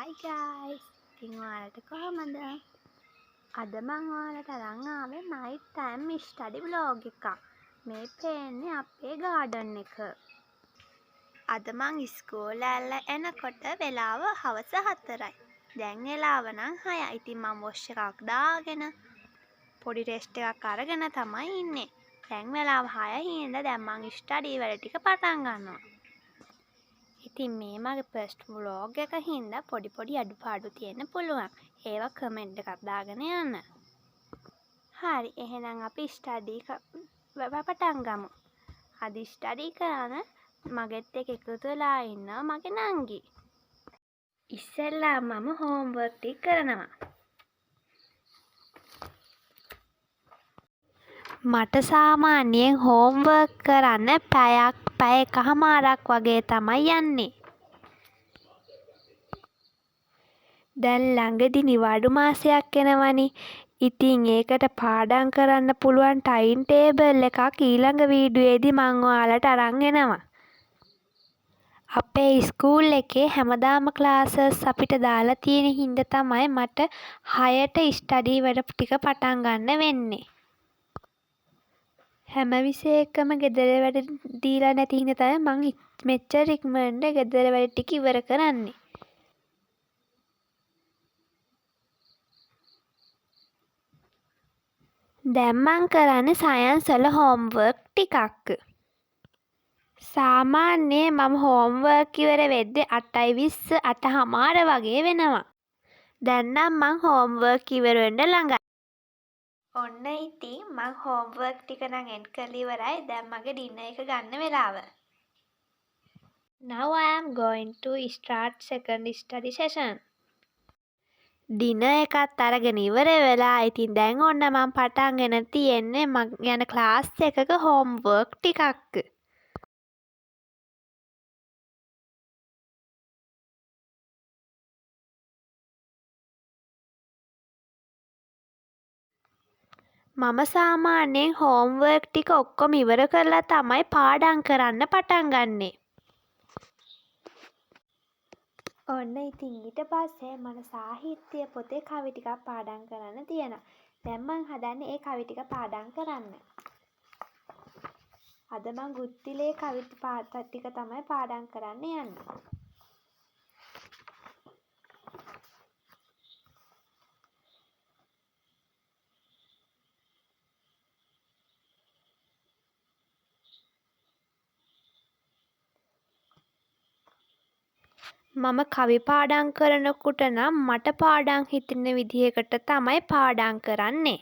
Hi guys! ඉතින් ඔයාලට කොහොමද? අද මං ඔයාලට අරන් ආවේ night time study vlog එකක්. මේ පේන්නේ අපේ garden එක. අද මං ඉස්කෝලේ ඇවිල්ලා එනකොට වෙලාව හවස 4යි. දැන් වෙලාව නම් 6යි. ඉතින් මං wash එකක් දාගෙන පොඩි rest එකක් අරගෙන තමයි ඉන්නේ. දැන් වෙලාව 6යි හින්දා දැන් මං study වැඩ ටික පටන් ගන්නවා. ඉතින් මේ මගේ ෆස්ට් ව්ලොග් එක හින්දා පොඩි අඩුපාඩු තියෙන්න පුළුවන්. ඒවා කමෙන්ට් එකක් දාගෙන යන්න. හරි එහෙනම් අපි ස්ටඩි පටන් ගමු. අද ස්ටඩි කරන මගෙත් එක්ක එකතු වෙලා ඉන්නවා මගේ නංගි. ඉස්සෙල්ලා මම හෝම්වර්ක් ටික කරනවා. මට සාමාන්‍යයෙන් හෝම්වර්ක් කරන්න පැය එකහමාරක් වගේ තමයි යන්නේ. දැන් ළඟදි නිවාඩු මාසයක් එනවනේ. ඉතින් ඒකට පාඩම් කරන්න පුළුවන් ටයිම් ටේබල් එකක් ඊළඟ වීඩියෝෙදි මං ඔයාලට අරන් එනවා. අපේ ස්කූල් එකේ හැමදාම ක්ලාසස් අපිට දාලා තියෙන හින්දා තමයි මට 6ට ස්ටඩි වැඩ ටික පටන් ගන්න වෙන්නේ. හැම විෂයකම ගෙදර වැඩ දීලා නැති හින්දා තමයි මං මෙච්චර ඉක්මනට ගෙදර වැඩ ටික ඉවර කරන්නේ. දැන් මං කරන්නේ සයන්ස් වල හෝම්වර්ක් ටිකක්. සාමාන්‍යයෙන් මම හෝම්වර්ක් ඉවර වෙද්දී 8:20 8:00 වගේ වෙනවා. දැන් නම් මං හෝම්වර්ක් ඉවර වෙන්න ළඟයි. ඔන්න ඉතින් මං හෝම්වර්ක් ටික නම් එන්ඩ් කරලා ඉවරයි. දැන් මගේ ඩිනර් එක ගන්න වෙලාව. Now I am going to start second study session. Dinner එකත් අරගෙන ඉවර වෙලා ඉතින් දැන් ඔන්න මම පටන්ගෙන තියෙන්නේ මං යන ක්ලාස් එකක හෝම්වර්ක් ටිකක්. මම සාමාන්‍යයෙන් හෝම්වර්ක් ටික ඔක්කොම ඉවර කරලා තමයි පාඩම් කරන්න පටන් ගන්නෙ. ඔන්න ඉතින් ඊට පස්සේ මට සාහිත්‍ය පොතේ කවි ටිකක් පාඩම් කරන්න තියෙනවා. දැන් මං හදන්නේ ඒ කවි ටික පාඩම් කරන්න. අද මං ගුත්තිලේ කවි ටික තමයි පාඩම් කරන්න යන්නේ. මම කවි පාඩම් කරනකොට නම් මට පාඩම් හිතෙන විදිහකට තමයි පාඩම් කරන්නේ.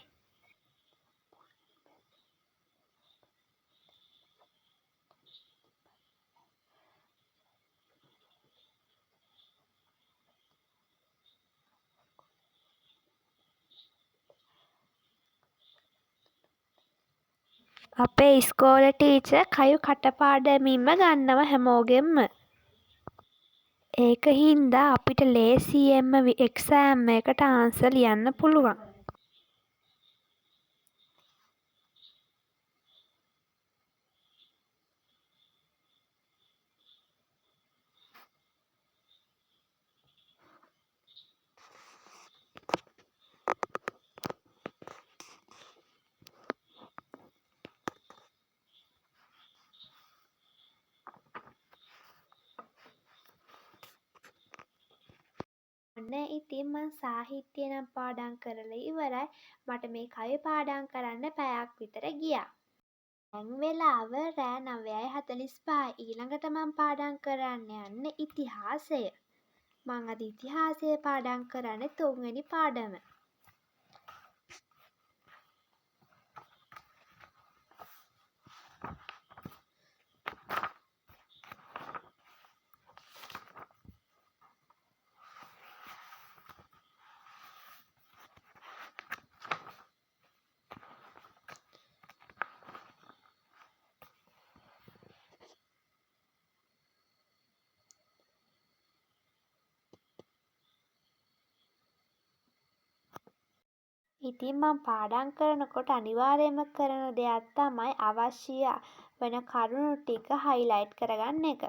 අපේ ඉස්කෝලේ ටීචර් කවි කටපාඩමින්ම ගන්නවා හැමෝගෙන්ම. ඒක හින්දා අපිට ලේසියෙන්ම එක්සෑම් එකට ආන්සර් ලියන්න පුළුවන්. ඔන්න ඉතින් මං සාහිත්‍ය නම් පාඩම් කරලා ඉවරයි. මට මේ කවි පාඩම් කරන්න පැයක් විතර ගියා. දැන් වෙලාව රෑ 9:45. ඊළඟට මං පාඩම් කරන්න යන්නේ ඉතිහාසය. මං අද ඉතිහාසය පාඩම් කරන්නේ 3 වෙනි පාඩම. ඉතින් මං පාඩම් කරනකොට අනිවාර්යයෙන්ම කරන දෙයක් තමයි අවශ්‍ය වෙන කරුණු ටික හයිලයිට් කරගන්න එක.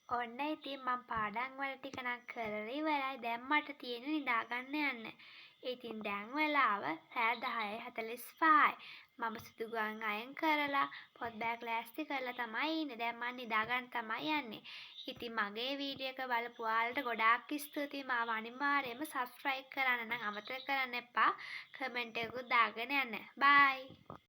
ඔන්න ඉතින් මං පාඩම් වල ටික නම් කරලා ඉවරයි. දැන් මට තියෙන්නේ නිදා ගන්න යන්න. ඉතින් දැන් වෙලාව රෑ 10:45යි. මම සුදු ගුවන් අයින් කරලා පොත් බෑග් ලෑස්ති කරලා තමයි ඉන්නේ. දැන් මං නිදා ගන්න තමයි යන්නේ. ඉතින් මගේ වීඩියෝ එක බලපු ඔයාලට ගොඩාක් ස්තුතියි. මාව අනිවාර්යයෙන්ම subscribe කරන්න නම් අමතක කරන්න එපා. කමෙන්ට් එකකුත් දාගෙන යන්න. bye.